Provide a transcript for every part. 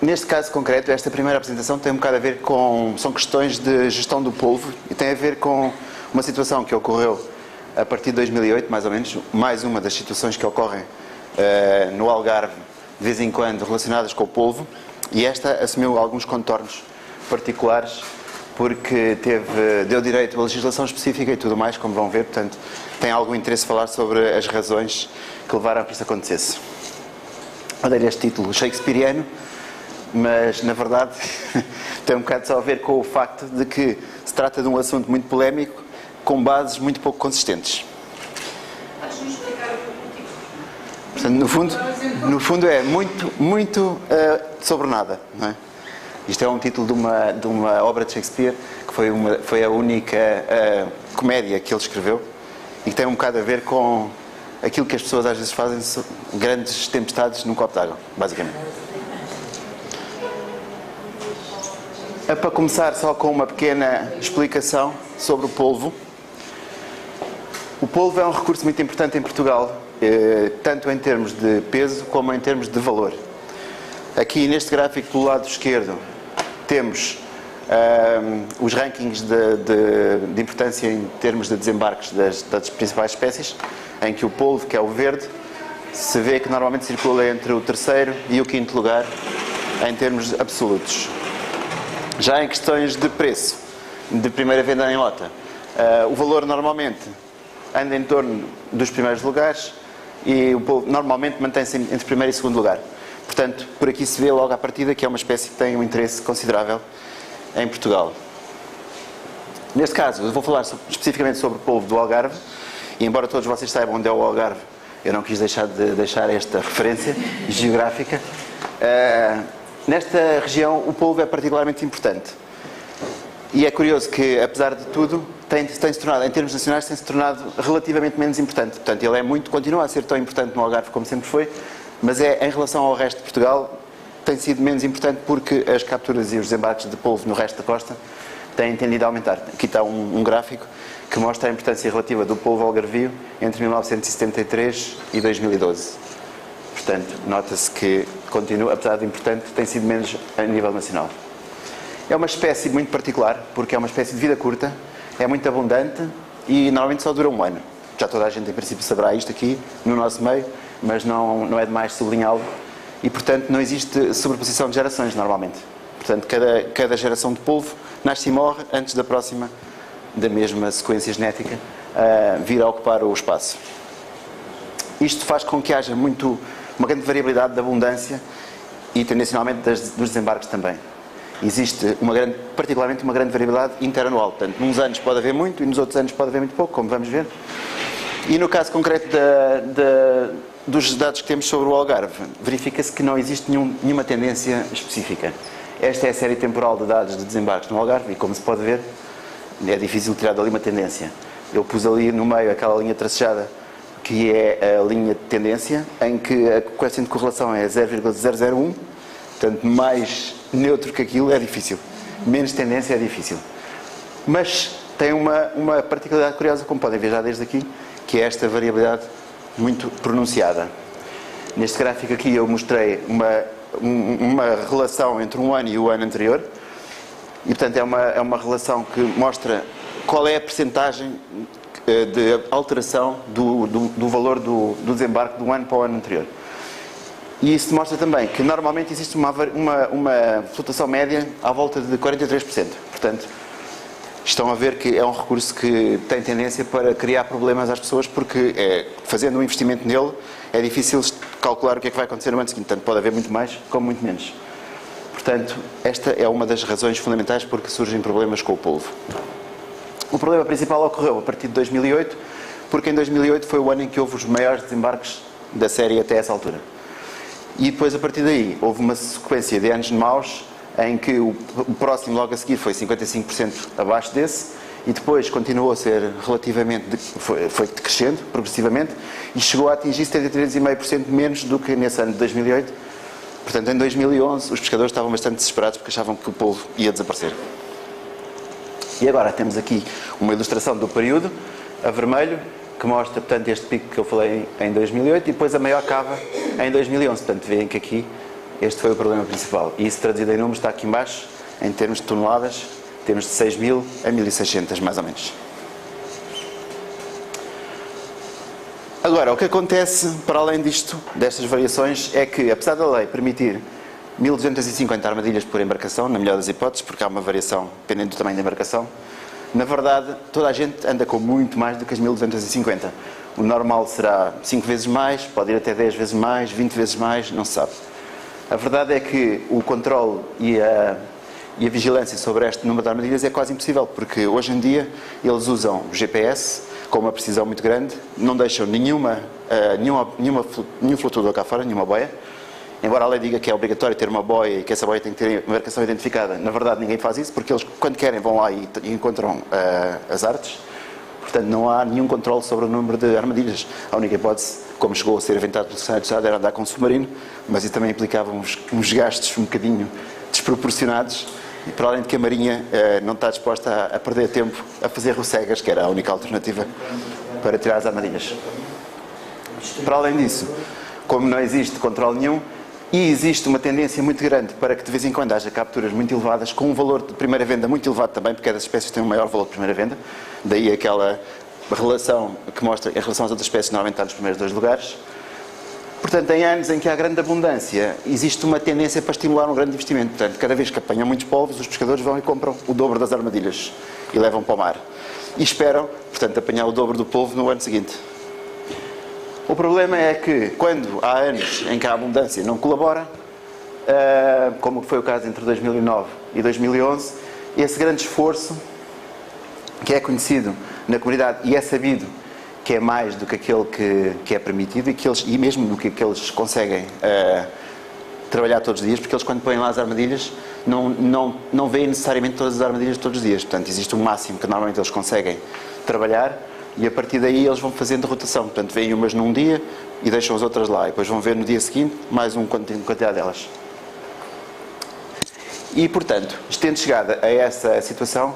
Neste caso concreto, esta primeira apresentação tem um bocado a ver com... São questões de gestão do polvo e tem a ver com uma situação que ocorreu a partir de 2008, mais ou menos, mais uma das situações que ocorrem no Algarve, de vez em quando, relacionadas com o polvo, e esta assumiu alguns contornos particulares, porque deu direito a legislação específica e tudo mais, como vão ver, portanto, tem algum interesse falar sobre as razões que levaram a que isso acontecesse. Eu dei este título shakespeariano, mas, na verdade, tem um bocado só a ver com o facto de que se trata de um assunto muito polémico, com bases muito pouco consistentes. Podes-nos explicar o motivo? Portanto, no fundo é muito sobre nada, não é? Isto é um título de uma obra de Shakespeare, que foi a única comédia que ele escreveu, e que tem um bocado a ver com aquilo que as pessoas às vezes fazem, grandes tempestades num copo d'água, basicamente. É para começar só com uma pequena explicação sobre o polvo. O polvo é um recurso muito importante em Portugal, tanto em termos de peso como em termos de valor. Aqui neste gráfico do lado esquerdo temos os rankings de importância em termos de desembarques das principais espécies, em que o polvo, que é o verde, se vê que normalmente circula entre o terceiro e o quinto lugar em termos absolutos. Já em questões de preço, de primeira venda em lota, o valor normalmente anda em torno dos primeiros lugares e o polvo normalmente mantém-se entre primeiro e segundo lugar. Portanto, por aqui se vê logo à partida que é uma espécie que tem um interesse considerável em Portugal. Neste caso, eu vou falar especificamente sobre o polvo do Algarve, e embora todos vocês saibam onde é o Algarve, eu não quis deixar de deixar esta referência geográfica. Nesta região, o polvo é particularmente importante. E é curioso que, apesar de tudo, tem-se tornado, em termos nacionais, tem-se tornado relativamente menos importante. Portanto, ele continua a ser tão importante no Algarve como sempre foi, mas em relação ao resto de Portugal, tem sido menos importante porque as capturas e os desembarques de polvo no resto da costa têm tendido a aumentar. Aqui está um gráfico que mostra a importância relativa do polvo algarvio entre 1973 e 2012. Portanto, nota-se que continua, apesar de importante, tem sido menos a nível nacional. É uma espécie muito particular, porque é uma espécie de vida curta, é muito abundante e normalmente só dura um ano. Já toda a gente, em princípio, saberá isto aqui, no nosso meio, mas não é demais sublinhá-lo. E, portanto, não existe sobreposição de gerações, normalmente. Portanto, cada geração de polvo nasce e morre antes da próxima, da mesma sequência genética, vir a ocupar o espaço. Isto faz com que haja uma grande variabilidade de abundância e, tendencialmente, dos desembarques também. Existe particularmente uma grande variabilidade interanual. Portanto, nos anos pode haver muito e nos outros anos pode haver muito pouco, como vamos ver. E no caso concreto dos dados que temos sobre o Algarve, verifica-se que não existe nenhuma tendência específica. Esta é a série temporal de dados de desembarques no Algarve e, como se pode ver, é difícil tirar dali uma tendência. Eu pus ali no meio aquela linha tracejada, que é a linha de tendência, em que a coeficiente de correlação é 0,001, portanto, mais neutro que aquilo é difícil. Menos tendência é difícil. Mas tem uma particularidade curiosa, como podem ver já desde aqui, que é esta variabilidade muito pronunciada. Neste gráfico aqui eu mostrei uma relação entre um ano e o ano anterior, e portanto é uma relação que mostra qual é a percentagem de alteração do valor do desembarque de um ano para o ano anterior. E isso mostra também que normalmente existe uma flutuação média à volta de 43%. Portanto, estão a ver que é um recurso que tem tendência para criar problemas às pessoas, porque fazendo um investimento nele é difícil calcular o que é que vai acontecer no ano seguinte. Tanto pode haver muito mais como muito menos. Portanto, esta é uma das razões fundamentais porque surgem problemas com o polvo. O problema principal ocorreu a partir de 2008, porque em 2008 foi o ano em que houve os maiores desembarques da série até essa altura. E depois, a partir daí, houve uma sequência de anos maus em que o próximo logo a seguir foi 55% abaixo desse, e depois continuou a ser relativamente, foi decrescendo progressivamente, e chegou a atingir 73,5% menos do que nesse ano de 2008. Portanto, em 2011, os pescadores estavam bastante desesperados porque achavam que o polvo ia desaparecer. E agora temos aqui uma ilustração do período, a vermelho, que mostra, portanto, este pico que eu falei em 2008, e depois a maior cava em 2011. Portanto, veem que aqui Este foi o problema principal. E isso traduzido em números está aqui em baixo, em termos de toneladas, temos de 6.000 a 1.600, mais ou menos. Agora, o que acontece, para além disto, destas variações, é que, apesar da lei permitir 1.250 armadilhas por embarcação, na melhor das hipóteses, porque há uma variação dependendo do tamanho da embarcação, na verdade, toda a gente anda com muito mais do que as 1.250. O normal será 5 vezes mais, pode ir até 10 vezes mais, 20 vezes mais, não se sabe. A verdade é que o controle e a vigilância sobre este número de armadilhas é quase impossível, porque hoje em dia eles usam o GPS com uma precisão muito grande, não deixam nenhum flutuador cá fora, nenhuma boia. Embora a lei diga que é obrigatório ter uma boia e que essa boia tem que ter uma embarcação identificada, na verdade ninguém faz isso, porque eles, quando querem, vão lá e encontram as artes. Portanto, não há nenhum controle sobre o número de armadilhas. A única hipótese, como chegou a ser inventado pelo Senado de Estado, era andar com um submarino, mas isso também implicava uns gastos um bocadinho desproporcionados, e para além de que a Marinha não está disposta a perder tempo a fazer rocegas, que era a única alternativa para tirar as armadilhas. Para além disso, como não existe controle nenhum, e existe uma tendência muito grande para que de vez em quando haja capturas muito elevadas, com um valor de primeira venda muito elevado também, porque as espécies têm um maior valor de primeira venda, daí aquela relação que mostra em relação às outras espécies normalmente está nos primeiros 2 lugares. Portanto, em anos em que há grande abundância, existe uma tendência para estimular um grande investimento. Portanto, cada vez que apanham muitos polvos, os pescadores vão e compram o dobro das armadilhas e levam para o mar. E esperam, portanto, apanhar o dobro do polvo no ano seguinte. O problema é que, quando há anos em que a abundância não colabora, como foi o caso entre 2009 e 2011, esse grande esforço, que é conhecido na comunidade e é sabido que é mais do que aquele que é permitido e mesmo do que eles conseguem trabalhar todos os dias, porque eles, quando põem lá as armadilhas, não veem necessariamente todas as armadilhas todos os dias. Portanto, existe um máximo que normalmente eles conseguem trabalhar, e a partir daí eles vão fazendo rotação. Portanto, veem umas num dia e deixam as outras lá. E depois vão ver no dia seguinte mais uma quantidade delas. E, portanto, tendo chegado a essa situação,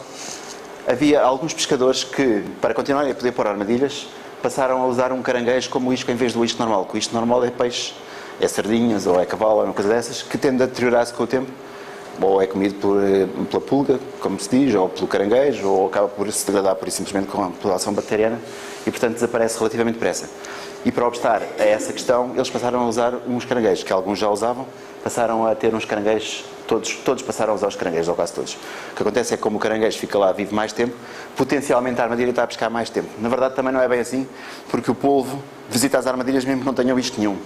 havia alguns pescadores que, para continuarem a poder pôr armadilhas, passaram a usar um caranguejo como isco em vez do isco normal. O isco normal é peixe, é sardinhas ou é cavalo, ou uma coisa dessas, que tende a deteriorar-se com o tempo. Ou é comido pela pulga, como se diz, ou pelo caranguejo, ou acaba por se degradar por simplesmente pela ação bacteriana e, portanto, desaparece relativamente depressa. E para obstar a essa questão, eles passaram a usar uns caranguejos, que alguns já usavam, passaram a ter uns caranguejos, todos passaram a usar os caranguejos, ou quase todos. O que acontece é que, como o caranguejo fica lá, vive mais tempo, potencialmente a armadilha está a pescar mais tempo. Na verdade, também não é bem assim, porque o polvo visita as armadilhas mesmo que não tenham visto nenhum.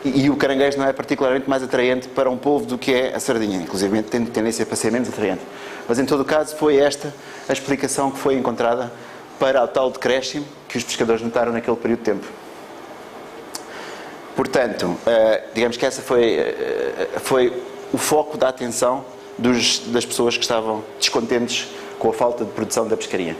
E o caranguejo não é particularmente mais atraente para um polvo do que é a sardinha, inclusive tem tendência para ser menos atraente. Mas em todo o caso foi esta a explicação que foi encontrada para o tal decréscimo que os pescadores notaram naquele período de tempo. Portanto, digamos que essa foi o foco da atenção das pessoas que estavam descontentes com a falta de produção da pescaria.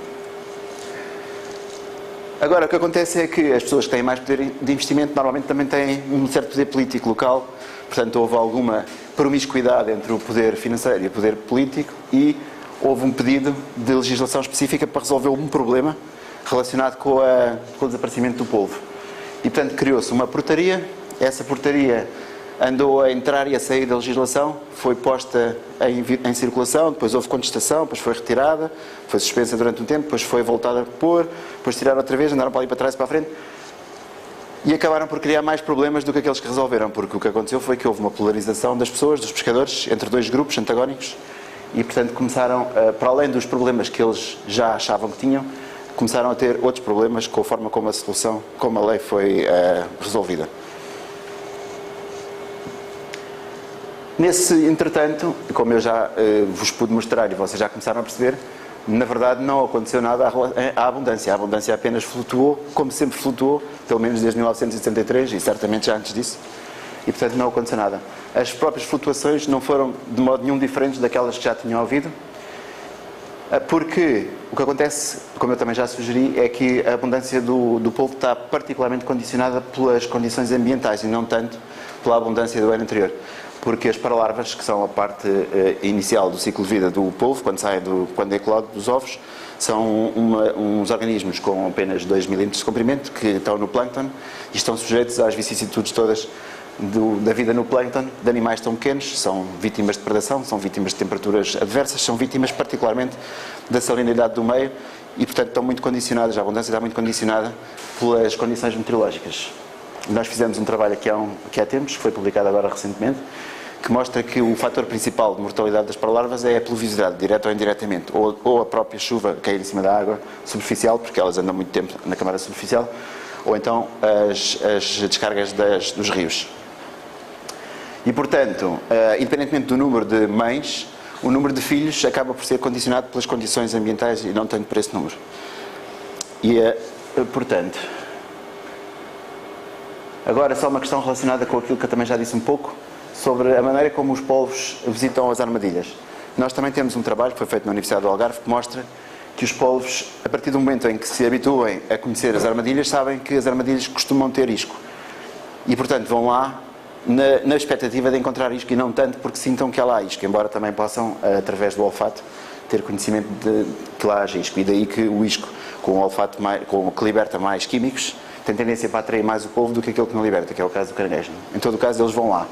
Agora, o que acontece é que as pessoas que têm mais poder de investimento normalmente também têm um certo poder político local, portanto houve alguma promiscuidade entre o poder financeiro e o poder político e houve um pedido de legislação específica para resolver um problema relacionado com o desaparecimento do polvo. E, portanto, criou-se uma portaria, essa portaria andou a entrar e a sair da legislação, foi posta em circulação, depois houve contestação, depois foi retirada, foi suspensa durante um tempo, depois foi voltada a pôr, depois tiraram outra vez, andaram para ali para trás e para a frente e acabaram por criar mais problemas do que aqueles que resolveram, porque o que aconteceu foi que houve uma polarização das pessoas, dos pescadores, entre dois grupos antagónicos e, portanto, começaram, para além dos problemas que eles já achavam que tinham, começaram a ter outros problemas com a forma como a lei foi resolvida. Nesse, entretanto, como eu já vos pude mostrar e vocês já começaram a perceber, na verdade não aconteceu nada à abundância. A abundância apenas flutuou, como sempre flutuou, pelo menos desde 1973 e certamente já antes disso, e portanto não aconteceu nada. As próprias flutuações não foram de modo nenhum diferentes daquelas que já tinham ouvido, porque o que acontece, como eu também já sugeri, é que a abundância do polvo está particularmente condicionada pelas condições ambientais e não tanto pela abundância do ano anterior. Porque as paralarvas, que são a parte inicial do ciclo de vida do polvo, quando eclode dos ovos, são uns organismos com apenas 2 milímetros de comprimento, que estão no plâncton e estão sujeitos às vicissitudes todas da vida no plâncton, de animais tão pequenos, são vítimas de predação, são vítimas de temperaturas adversas, são vítimas particularmente da salinidade do meio e, portanto, estão muito condicionadas, a abundância está muito condicionada pelas condições meteorológicas. Nós fizemos um trabalho aqui há tempos, que foi publicado agora recentemente, que mostra que o fator principal de mortalidade das paralarvas é a pluviosidade, direta ou indiretamente, ou a própria chuva cair em cima da água superficial, porque elas andam muito tempo na camada superficial, ou então as descargas dos rios. E, portanto, independentemente do número de mães, o número de filhos acaba por ser condicionado pelas condições ambientais e não tanto por esse número. E, portanto, agora só uma questão relacionada com aquilo que eu também já disse um pouco, sobre a maneira como os polvos visitam as armadilhas. Nós também temos um trabalho que foi feito na Universidade do Algarve que mostra que os polvos, a partir do momento em que se habituem a conhecer as armadilhas, sabem que as armadilhas costumam ter isco. E, portanto, vão lá na expectativa de encontrar isco e não tanto porque sintam que há lá isco, embora também possam, através do olfato, ter conhecimento de que lá haja isco. E daí que o isco, com o olfato que liberta mais químicos, tem tendência para atrair mais o polvo do que aquele que não liberta, que é o caso do caranguejo. Em todo o caso, eles vão lá.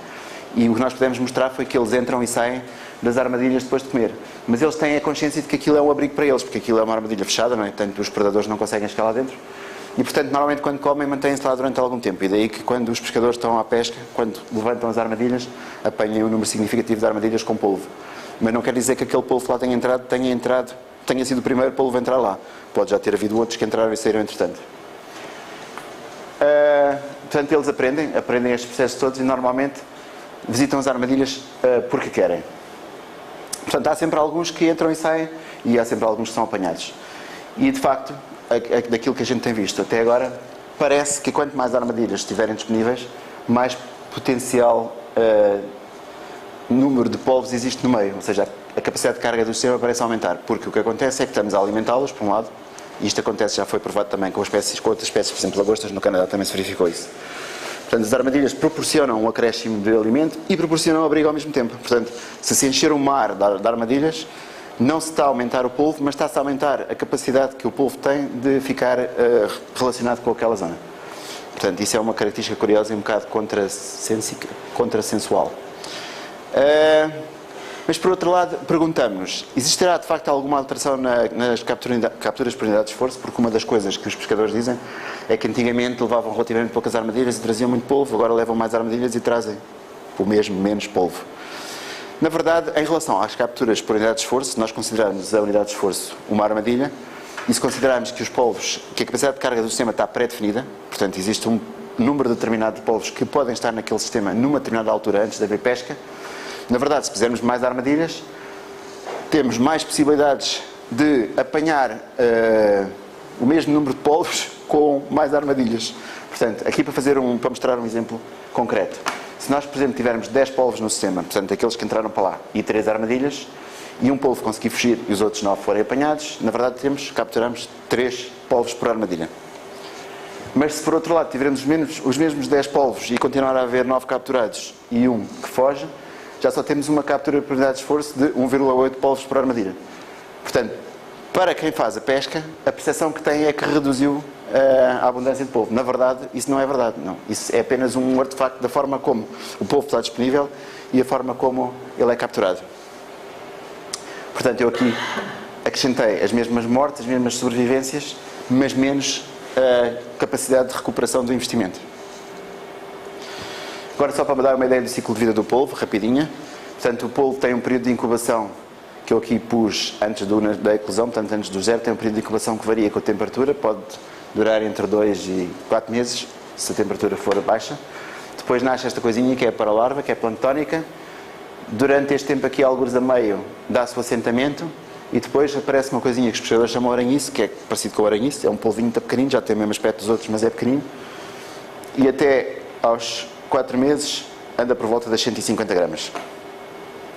E o que nós podemos mostrar foi que eles entram e saem das armadilhas depois de comer. Mas eles têm a consciência de que aquilo é um abrigo para eles, porque aquilo é uma armadilha fechada, não é? Portanto, os predadores não conseguem chegar lá dentro. E, portanto, normalmente quando comem, mantêm-se lá durante algum tempo. E daí que quando os pescadores estão à pesca, quando levantam as armadilhas, apanham um número significativo de armadilhas com polvo. Mas não quer dizer que aquele polvo lá tenha sido o primeiro polvo a entrar lá. Pode já ter havido outros que entraram e saíram entretanto. Portanto, eles aprendem estes processos todos e normalmente visitam as armadilhas porque querem. Portanto, há sempre alguns que entram e saem e há sempre alguns que são apanhados. E, de facto, daquilo que a gente tem visto até agora, parece que quanto mais armadilhas estiverem disponíveis, mais potencial número de polvos existe no meio. Ou seja, a capacidade de carga do sistema parece aumentar. Porque o que acontece é que estamos a alimentá-los, por um lado, e isto acontece, já foi provado também com outras espécies, por exemplo, lagostas, no Canadá também se verificou isso. Portanto, as armadilhas proporcionam um acréscimo de alimento e proporcionam abrigo ao mesmo tempo. Portanto, se encher o mar de armadilhas, não se está a aumentar o polvo, mas está-se a aumentar a capacidade que o polvo tem de ficar relacionado com aquela zona. Portanto, isso é uma característica curiosa e um bocado contrassensual. Mas, por outro lado, perguntamos-nos, existirá de facto alguma alteração nas capturas por unidade de esforço? Porque uma das coisas que os pescadores dizem é que antigamente levavam relativamente poucas armadilhas e traziam muito polvo, agora levam mais armadilhas e trazem o mesmo, menos polvo. Na verdade, em relação às capturas por unidade de esforço, se nós considerarmos a unidade de esforço uma armadilha, e se considerarmos que os polvos, que a capacidade de carga do sistema está pré-definida, portanto existe um número determinado de polvos que podem estar naquele sistema numa determinada altura antes de haver pesca, na verdade, se fizermos mais armadilhas, temos mais possibilidades de apanhar o mesmo número de polvos com mais armadilhas. Portanto, aqui para mostrar um exemplo concreto. Se nós, por exemplo, tivermos 10 polvos no sistema, portanto, aqueles que entraram para lá, e 3 armadilhas, e um polvo conseguir fugir e os outros 9 forem apanhados, na verdade capturamos 3 polvos por armadilha. Mas se por outro lado tivermos os mesmos 10 polvos e continuar a haver 9 capturados e um que foge, já só temos uma captura por unidade de esforço de 1,8 polvos por armadilha. Portanto, para quem faz a pesca, a percepção que tem é que reduziu a abundância de polvo. Na verdade, isso não é verdade. Não. Isso é apenas um artefacto da forma como o polvo está disponível e a forma como ele é capturado. Portanto, eu aqui acrescentei as mesmas mortes, as mesmas sobrevivências, mas menos capacidade de recuperação do investimento. Agora, só para me dar uma ideia do ciclo de vida do polvo, rapidinha. Portanto, o polvo tem um período de incubação que eu aqui pus antes da eclosão, portanto, antes do zero, tem um período de incubação que varia com a temperatura, pode durar entre 2 e 4 meses, se a temperatura for baixa. Depois nasce esta coisinha que é a paralarva, que é planctónica. Durante este tempo aqui, algures a meio, dá-se o assentamento e depois aparece uma coisinha que os pescadores chamam aranhiço, que é parecido com o aranhiço, é um polvinho muito pequenino, já tem o mesmo aspecto dos outros, mas é pequenino. E até aos 4 meses anda por volta das 150 gramas.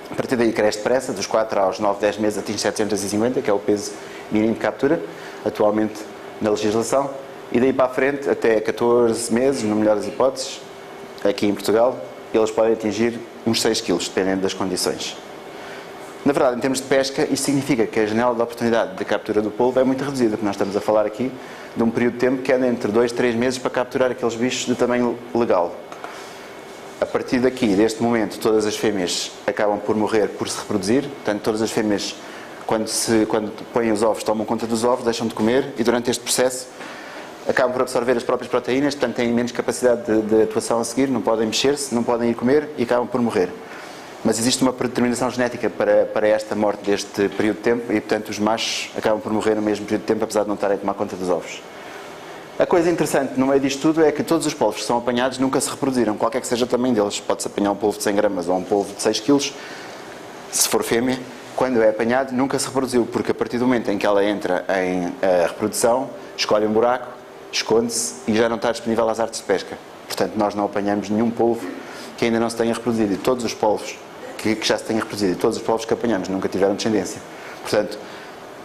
A partir daí cresce depressa, dos 4 aos 9, 10 meses atinge 750, que é o peso mínimo de captura, atualmente na legislação, e daí para a frente, até 14 meses, no melhor das hipóteses, aqui em Portugal, eles podem atingir uns 6 kg, dependendo das condições. Na verdade, em termos de pesca, isto significa que a janela de oportunidade de captura do polvo é muito reduzida, porque nós estamos a falar aqui de um período de tempo que anda entre 2 e 3 meses para capturar aqueles bichos de tamanho legal. a partir daqui, deste momento, todas as fêmeas acabam por morrer por se reproduzir. Portanto, todas as fêmeas, quando põem os ovos, tomam conta dos ovos, deixam de comer e durante este processo acabam por absorver as próprias proteínas, portanto têm menos capacidade de atuação a seguir, não podem mexer-se, não podem ir comer e acabam por morrer. Mas existe uma predeterminação genética para esta morte deste período de tempo e, portanto, os machos acabam por morrer no mesmo período de tempo, apesar de não estarem a tomar conta dos ovos. A coisa interessante no meio disto tudo é que todos os polvos que são apanhados nunca se reproduziram, qualquer que seja o tamanho deles. Pode-se apanhar um polvo de 100 gramas ou um polvo de 6 quilos, se for fêmea, quando é apanhado nunca se reproduziu, porque a partir do momento em que ela entra em reprodução, escolhe um buraco, esconde-se e já não está disponível às artes de pesca. Portanto, nós não apanhamos nenhum polvo que ainda não se tenha reproduzido. E todos os polvos que já se tenham reproduzido, e todos os polvos que apanhamos nunca tiveram descendência. Portanto,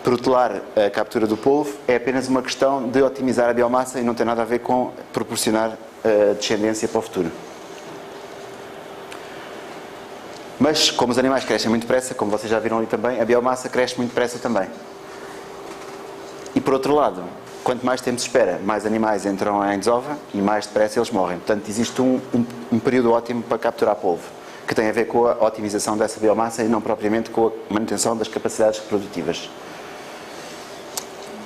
protelar a captura do polvo é apenas uma questão de otimizar a biomassa e não tem nada a ver com proporcionar descendência para o futuro. Mas, como os animais crescem muito depressa, como vocês já viram ali também, a biomassa cresce muito depressa também. E, por outro lado, quanto mais tempo se espera, mais animais entram em desova e mais depressa eles morrem. Portanto, existe um período ótimo para capturar polvo, que tem a ver com a otimização dessa biomassa e não propriamente com a manutenção das capacidades reprodutivas.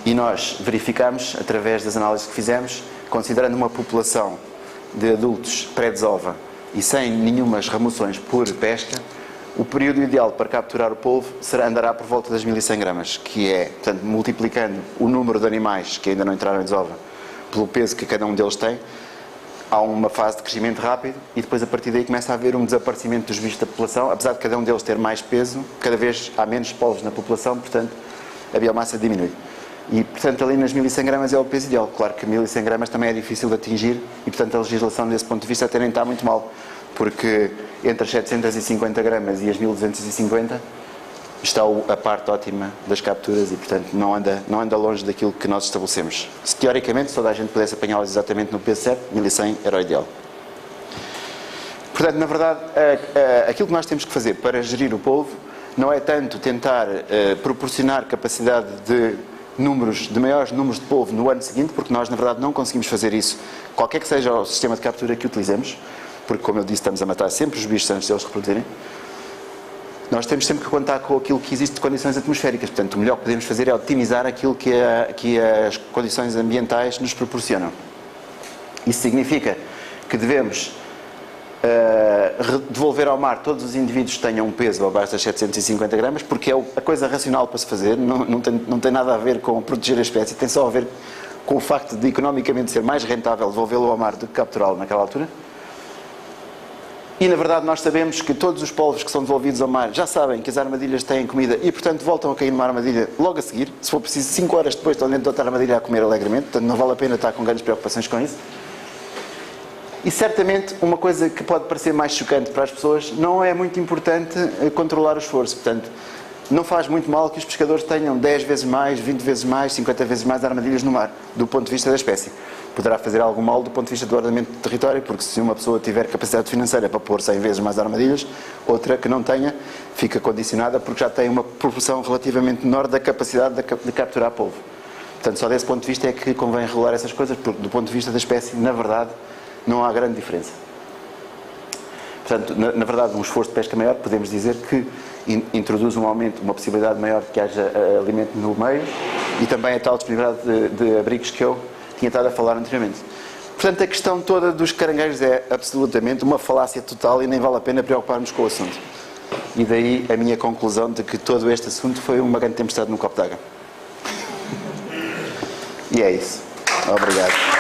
E nós verificamos, através das análises que fizemos, considerando uma população de adultos pré-desova e sem nenhumas remoções por pesca, o período ideal para capturar o polvo andará por volta das 1100 gramas, que é, portanto, multiplicando o número de animais que ainda não entraram em desova pelo peso que cada um deles tem, há uma fase de crescimento rápido e depois a partir daí começa a haver um desaparecimento dos bichos da população. Apesar de cada um deles ter mais peso, cada vez há menos polvos na população, portanto a biomassa diminui. E, portanto, ali nas 1100 gramas é o peso ideal. Claro que 1100 gramas também é difícil de atingir e, portanto, a legislação desse ponto de vista até nem está muito mal, porque entre as 750 gramas e as 1250 está a parte ótima das capturas e, portanto, não anda longe daquilo que nós estabelecemos. Se teoricamente toda a gente pudesse apanhá-las exatamente no peso certo, 1100 era o ideal. Portanto, na verdade, aquilo que nós temos que fazer para gerir o polvo não é tanto tentar proporcionar capacidade de maiores números de polvo no ano seguinte, porque nós, na verdade, não conseguimos fazer isso, qualquer que seja o sistema de captura que utilizemos, porque, como eu disse, estamos a matar sempre os bichos antes de eles reproduzirem. Nós temos sempre que contar com aquilo que existe de condições atmosféricas. Portanto, o melhor que podemos fazer é otimizar aquilo que as condições ambientais nos proporcionam. Isso significa que devemos devolver ao mar todos os indivíduos que tenham um peso abaixo das 750 gramas, porque é a coisa racional para se fazer, não tem nada a ver com proteger a espécie, tem só a ver com o facto de economicamente ser mais rentável devolvê-lo ao mar do que capturá-lo naquela altura. E, na verdade, nós sabemos que todos os polvos que são devolvidos ao mar já sabem que as armadilhas têm comida e, portanto, voltam a cair numa armadilha logo a seguir. Se for preciso, 5 horas depois estão dentro de outra armadilha a comer alegremente, portanto, não vale a pena estar com grandes preocupações com isso. E, certamente, uma coisa que pode parecer mais chocante para as pessoas, não é muito importante controlar o esforço. Portanto, não faz muito mal que os pescadores tenham 10 vezes mais, 20 vezes mais, 50 vezes mais armadilhas no mar, do ponto de vista da espécie. Poderá fazer algum mal do ponto de vista do ordenamento do território, porque se uma pessoa tiver capacidade financeira para pôr 100 vezes mais armadilhas, outra que não tenha, fica condicionada porque já tem uma proporção relativamente menor da capacidade de capturar polvo. Portanto, só desse ponto de vista é que convém regular essas coisas, porque do ponto de vista da espécie, na verdade, não há grande diferença. Portanto, na verdade, um esforço de pesca maior, podemos dizer que introduz um aumento, uma possibilidade maior de que haja alimento no meio e também a tal disponibilidade de abrigos que eu tinha estado a falar anteriormente. Portanto, a questão toda dos caranguejos é absolutamente uma falácia total e nem vale a pena preocuparmos com o assunto. E daí a minha conclusão de que todo este assunto foi uma grande tempestade num copo d'água. E é isso. Obrigado.